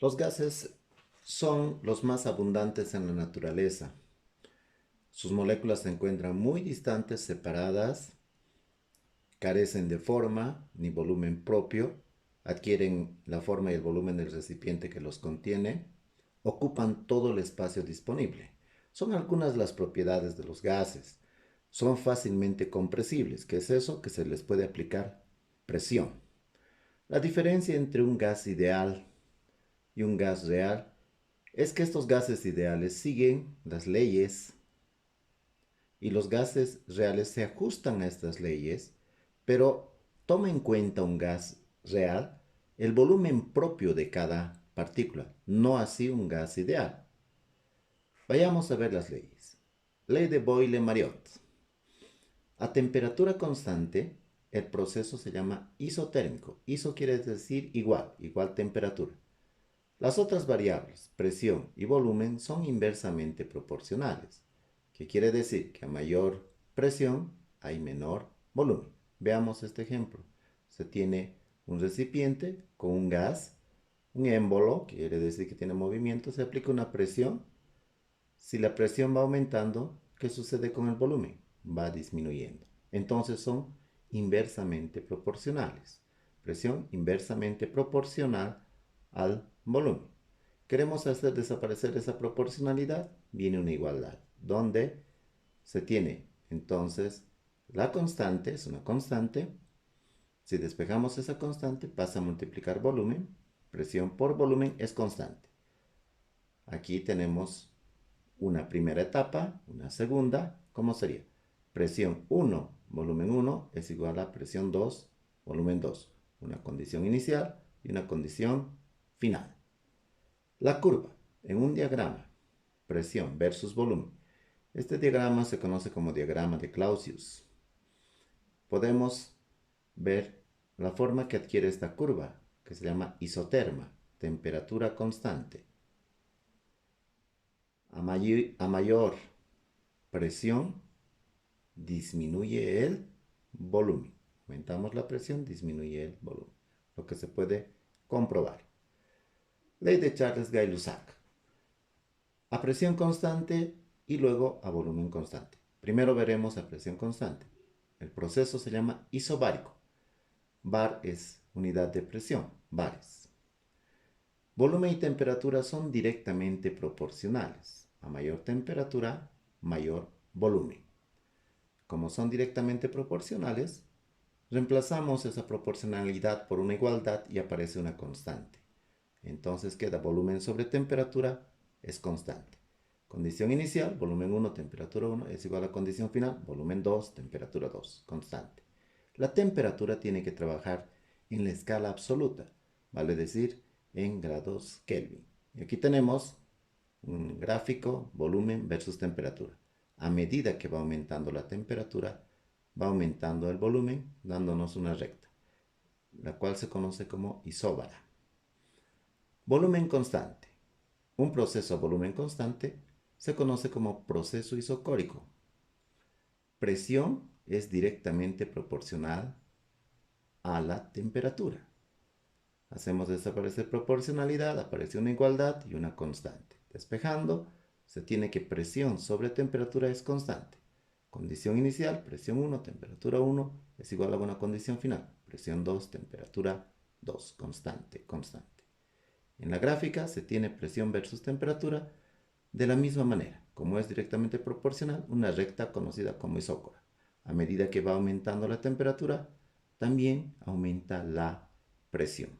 Los gases son los más abundantes en la naturaleza. Sus moléculas se encuentran muy distantes, separadas, carecen de forma ni volumen propio, adquieren la forma y el volumen del recipiente que los contiene, ocupan todo el espacio disponible. Son algunas de las propiedades de los gases. Son fácilmente compresibles, que es eso que se les puede aplicar presión. La diferencia entre un gas ideal y un gas real es que estos gases ideales siguen las leyes y los gases reales se ajustan a estas leyes, pero toma en cuenta un gas real el volumen propio de cada partícula, no así un gas ideal. Vayamos a ver las leyes. Ley de Boyle-Mariotte. A temperatura constante, el proceso se llama isotérmico. Iso quiere decir igual, igual temperatura. Las otras variables, presión y volumen, son inversamente proporcionales, que quiere decir que a mayor presión hay menor volumen. Veamos este ejemplo. Se tiene un recipiente con un gas, un émbolo, que quiere decir que tiene movimiento, se aplica una presión. Si la presión va aumentando, ¿qué sucede con el volumen? Va disminuyendo. Entonces son inversamente proporcionales. Presión inversamente proporcional al volumen. ¿Queremos hacer desaparecer esa proporcionalidad? Viene una igualdad, donde se tiene entonces la constante, es una constante. Si despejamos esa constante, pasa a multiplicar volumen. Presión por volumen es constante. Aquí tenemos una primera etapa, una segunda. ¿Cómo sería? Presión 1, volumen 1 es igual a presión 2, volumen 2. Una condición inicial y una condición final. La curva en un diagrama, presión versus volumen. Este diagrama se conoce como diagrama de Clausius. Podemos ver la forma que adquiere esta curva, que se llama isoterma, temperatura constante. A mayor presión, disminuye el volumen. Aumentamos la presión, disminuye el volumen. Lo que se puede comprobar. Ley de Charles Gay-Lussac. A presión constante y luego a volumen constante. Primero veremos a presión constante. El proceso se llama isobárico. Bar es unidad de presión, bares. Volumen y temperatura son directamente proporcionales. A mayor temperatura, mayor volumen. Como son directamente proporcionales, reemplazamos esa proporcionalidad por una igualdad y aparece una constante. Entonces queda volumen sobre temperatura es constante. Condición inicial, volumen 1, temperatura 1, es igual a condición final, volumen 2, temperatura 2, constante. La temperatura tiene que trabajar en la escala absoluta, vale decir, en grados Kelvin. Y aquí tenemos un gráfico, volumen versus temperatura. A medida que va aumentando la temperatura, va aumentando el volumen, dándonos una recta, la cual se conoce como isóbara. Volumen constante. Un proceso a volumen constante se conoce como proceso isocórico. Presión es directamente proporcional a la temperatura. Hacemos desaparecer proporcionalidad, aparece una igualdad y una constante. Despejando, se tiene que presión sobre temperatura es constante. Condición inicial, presión 1, temperatura 1, es igual a una condición final. Presión 2, temperatura 2, constante, constante. En la gráfica se tiene presión versus temperatura de la misma manera. Como es directamente proporcional, una recta conocida como isócora. A medida que va aumentando la temperatura, también aumenta la presión.